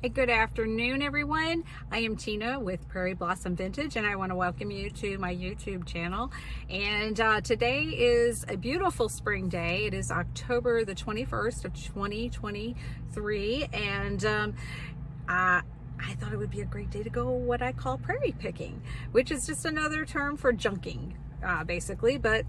Hey, good afternoon, everyone. I am Tina with Prairie Blossom Vintage, and I want to welcome you to my YouTube channel. And today is a beautiful spring day. It is October the 21st of 2023, and I thought it would be a great day to go what I call prairie picking, which is just another term for junking. Basically, but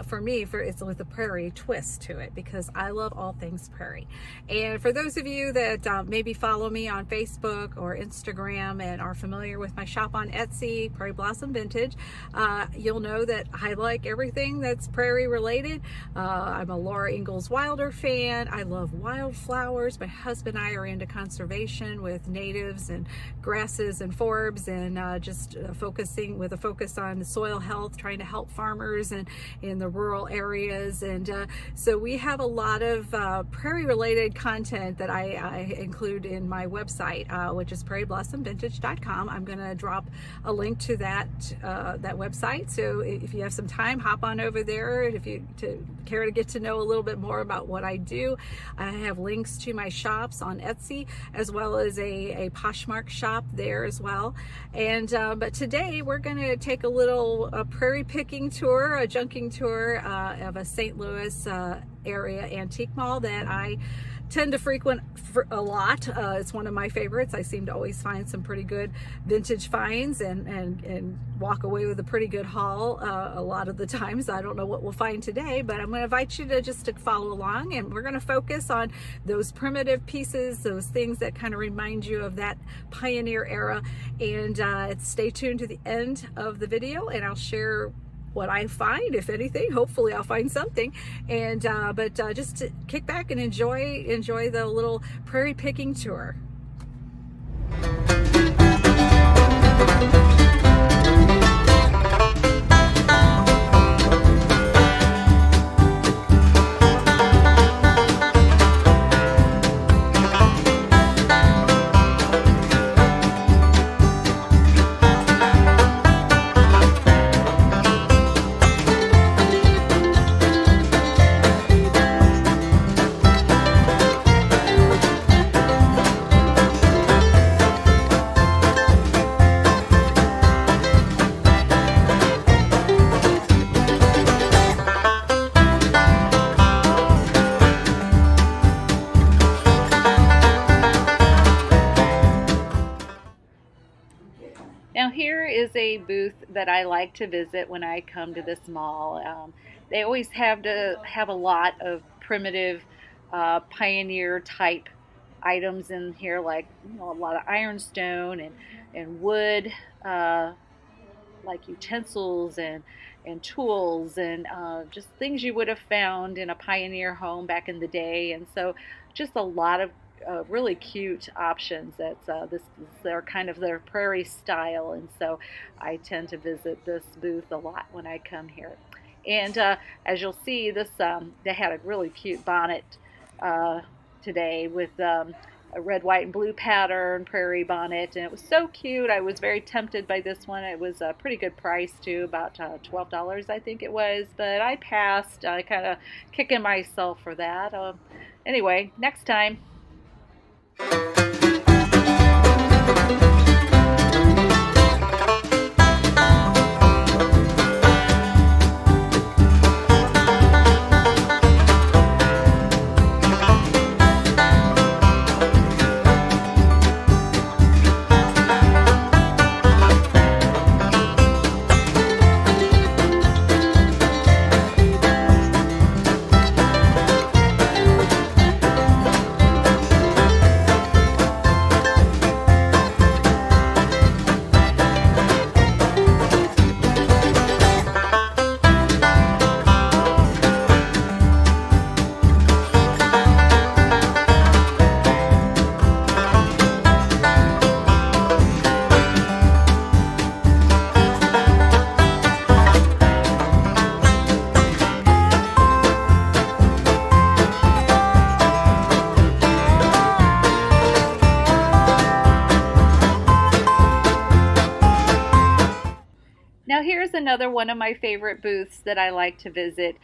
for me, it's with a prairie twist to it because I love all things prairie. And for those of you that maybe follow me on Facebook or Instagram and are familiar with my shop on Etsy, Prairie Blossom Vintage, you'll know that I like everything that's prairie related. I'm a Laura Ingalls Wilder fan. I love wildflowers. My husband and I are into conservation with natives and grasses and forbs, and just focusing with a focus on soil health, trying to help farmers and in the rural areas. And so we have a lot of prairie related content that I include in my website, which is prairie-loving.com. I'm going to drop a link to that website, so if you have some time, hop on over there. If you care to get to know a little bit more about what I do, I have links to my shops on Etsy, as well as a Poshmark shop there as well. And but today we're going to take a little prairie picking tour, a junking tour of a St. Louis area antique mall that I tend to frequent for a lot. It's one of my favorites. I seem to always find some pretty good vintage finds and walk away with a pretty good haul a lot of the times. I don't know what we'll find today, but I'm going to invite you to just to follow along, and we're going to focus on those primitive pieces, those things that kind of remind you of that pioneer era. And stay tuned to the end of the video, and I'll share what I find, if anything. Hopefully I'll find something. And but just to kick back and enjoy the little prairie picking tour. Now here is a booth that I like to visit when I come to this mall. They always have a lot of primitive pioneer type items in here, like a lot of ironstone and wood, like utensils and tools and just things you would have found in a pioneer home back in the day. And so just a lot of really cute options. They're kind of their prairie style, and so I tend to visit this booth a lot when I come here. And as you'll see, they had a really cute bonnet today with a red, white, and blue pattern prairie bonnet, and it was so cute. I was very tempted by this one. It was a pretty good price too, about $12 I think it was, but I passed. Kind of kicking myself for that. Anyway, next time. Now here's another one of my favorite booths that I like to visit.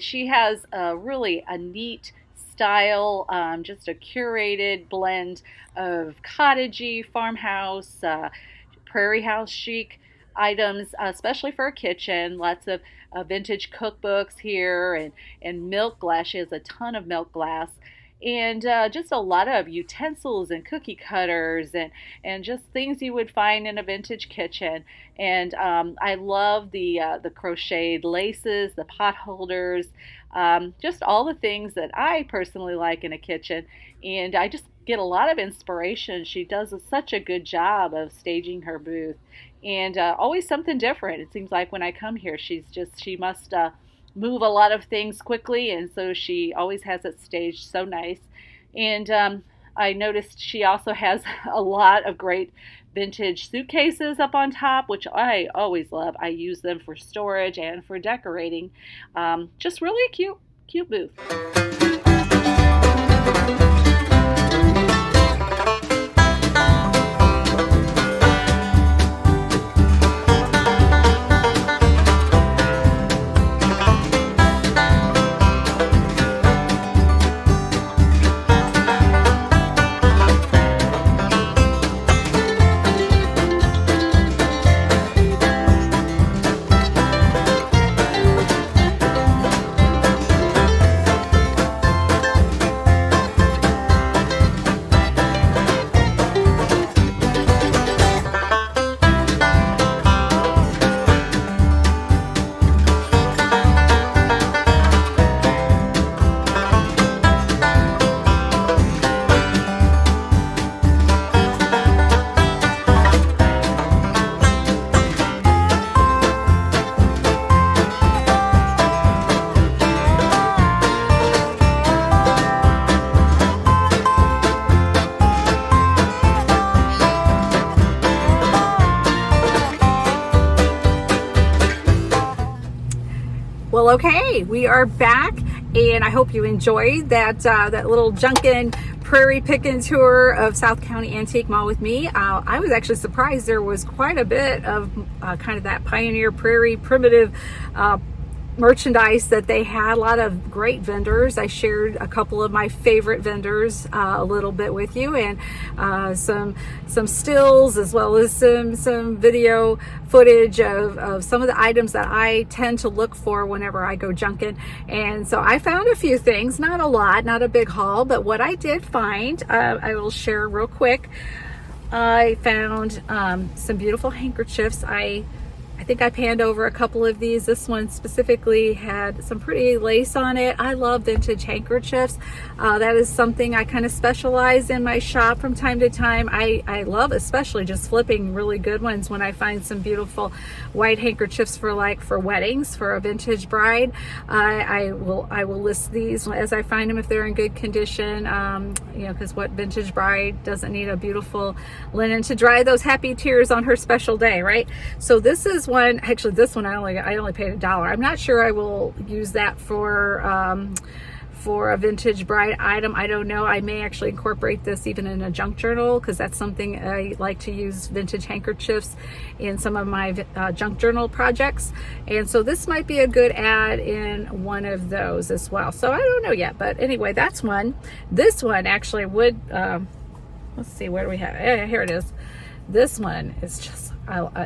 She has really a neat style, just a curated blend of cottagey, farmhouse, prairie house chic items, especially for a kitchen. Lots of vintage cookbooks here, and milk glass. She has a ton of milk glass. And just a lot of utensils and cookie cutters, and just things you would find in a vintage kitchen. And I love the crocheted laces, the pot holders, just all the things that I personally like in a kitchen. And I just get a lot of inspiration. She does such a good job of staging her booth, and always something different. It seems like when I come here, she must move a lot of things quickly, and so she always has it staged so nice. And I noticed she also has a lot of great vintage suitcases up on top, which I always love. I use them for storage and for decorating. Just really a cute booth. Well, okay, we are back, and I hope you enjoyed that little Junkin' Prairie Pickin tour of South County Antique Mall with me. I was actually surprised there was quite a bit of kind of that pioneer prairie primitive merchandise that they had. A lot of great vendors. I shared a couple of my favorite vendors a little bit with you, and some stills, as well as some video footage of some of the items that I tend to look for whenever I go junkin'. And so I found a few things, not a lot, not a big haul, but what I did find, I will share real quick. I found some beautiful handkerchiefs. I think I panned over a couple of these. This one specifically had some pretty lace on it. I love vintage handkerchiefs. That is something I kind of specialize in my shop from time to time. I love especially just flipping really good ones when I find some beautiful white handkerchiefs for weddings, for a vintage bride. I will list these as I find them if they're in good condition. Because what vintage bride doesn't need a beautiful linen to dry those happy tears on her special day, right? So this is one. Actually, this one I only paid $1. I'm not sure I will use that for a vintage bride item. I don't know. I may actually incorporate this even in a junk journal, because that's something I like to use, vintage handkerchiefs, in some of my junk journal projects. And so this might be a good add in one of those as well. So I don't know yet, but anyway, that's one. This one actually would, let's see, where do we have? Yeah, here it is. This one is just,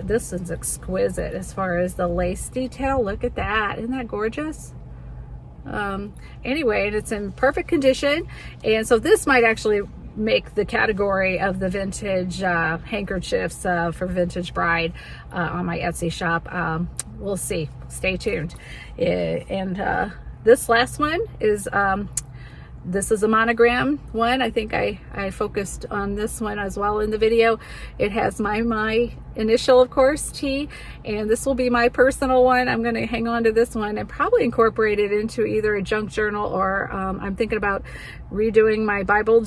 this is exquisite as far as the lace detail. Look at that. Isn't that gorgeous? Anyway, and it's in perfect condition. And so this might actually make the category of the vintage handkerchiefs for vintage bride on my Etsy shop. We'll see. Stay tuned. And this last one is this is a monogram one. I think I focused on this one as well in the video. It has my initial, of course, T, and this will be my personal one. I'm going to hang on to this one and probably incorporate it into either a junk journal, or I'm thinking about redoing my Bible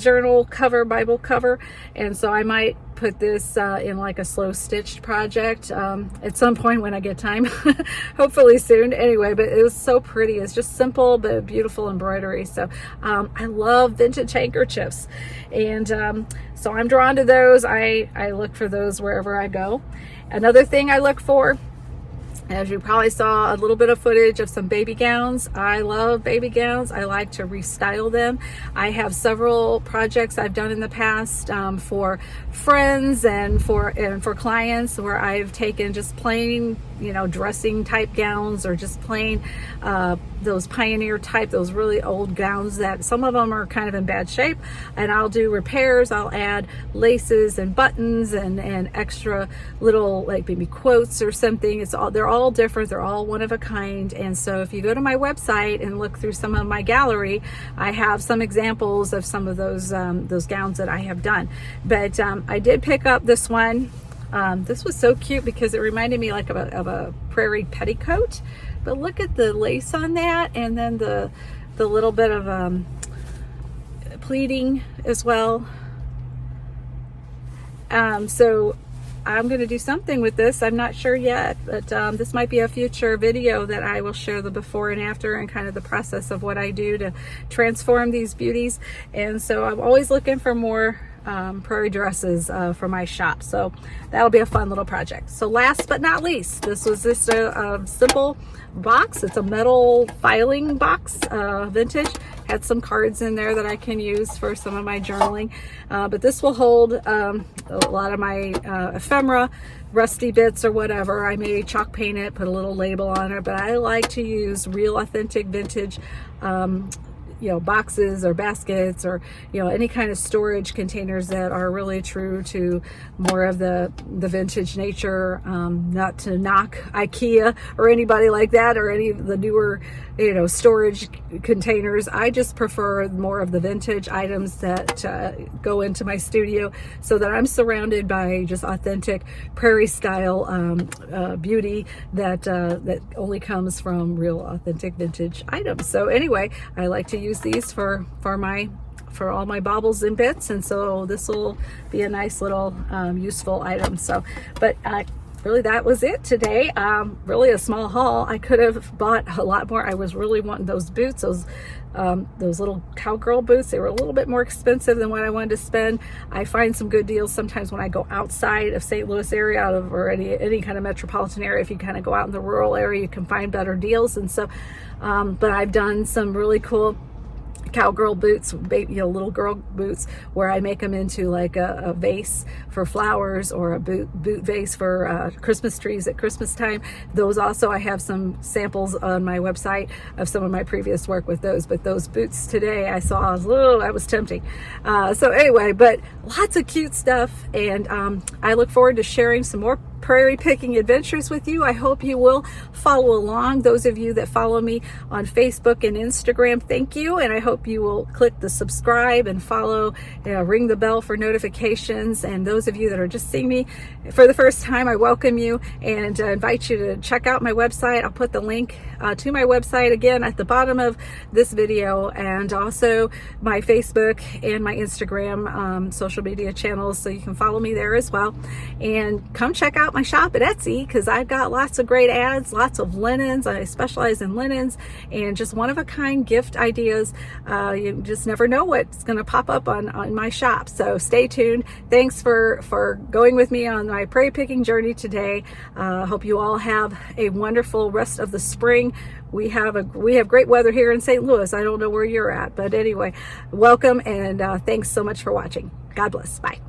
cover, and so I might put this in like a slow stitched project at some point when I get time, hopefully soon. Anyway, but it was so pretty. It's just simple but beautiful embroidery. So I love vintage handkerchiefs, and so I'm drawn to those. I look for those wherever I go. Another thing I look for As you probably saw a little bit of footage of some baby gowns. I love baby gowns. I like to restyle them. I have several projects I've done in the past for friends and for clients where I've taken just plain, you know, dressing type gowns, or just plain those pioneer type, those really old gowns that some of them are kind of in bad shape, and I'll do repairs. I'll add laces and buttons and extra little, like maybe quotes or something. They're all different. They're all one of a kind. And so if you go to my website and look through some of my gallery, I have some examples of some of those gowns that I have done. But I did pick up this one. This was so cute because it reminded me like of a prairie petticoat, but look at the lace on that, and then the little bit of pleating as well. So I'm going to do something with this. I'm not sure yet, but this might be a future video that I will share the before and after and kind of the process of what I do to transform these beauties. And so I'm always looking for more prairie dresses for my shop. So that'll be a fun little project. So last but not least, this was just a simple box. It's a metal filing box, vintage. Had some cards in there that I can use for some of my journaling. But this will hold a lot of my ephemera, rusty bits or whatever. I may chalk paint it, put a little label on it, but I like to use real authentic vintage you know, boxes or baskets, or, you know, any kind of storage containers that are really true to more of the vintage nature. Not to knock IKEA or anybody like that, or any of the newer, you know, storage containers. I just prefer more of the vintage items that go into my studio, so that I'm surrounded by just authentic prairie style beauty that only comes from real authentic vintage items. So anyway, I like to use these for all my baubles and bits, and so this will be a nice little useful item. So, but really that was it today. Really a small haul. I could have bought a lot more. I was really wanting those boots, those little cowgirl boots. They were a little bit more expensive than what I wanted to spend. I find some good deals sometimes when I go outside of St. Louis area, or any kind of metropolitan area. If you kind of go out in the rural area, you can find better deals. And so, but I've done some really cool cowgirl boots, baby, you know, little girl boots, where I make them into like a vase for flowers, or a boot vase for Christmas trees at Christmas time. Those also, I have some samples on my website of some of my previous work with those. But those boots today I saw, that was tempting. So anyway, but lots of cute stuff, and I look forward to sharing some more prairie picking adventures with you. I hope you will follow along. Those of you that follow me on Facebook and Instagram, thank you, and I hope you will click the subscribe and follow, ring the bell for notifications. And those of you that are just seeing me for the first time, I welcome you and invite you to check out my website. I'll put the link to my website again at the bottom of this video, and also my Facebook and my Instagram social media channels, so you can follow me there as well. And come check out my shop at Etsy, because I've got lots of great ads, lots of linens. I specialize in linens and just one-of-a-kind gift ideas. You just never know what's going to pop up on my shop. So stay tuned. Thanks for going with me on my prairie picking journey today. Hope you all have a wonderful rest of the spring. We have great weather here in St. Louis. I don't know where you're at, but anyway, welcome, and thanks so much for watching. God bless. Bye.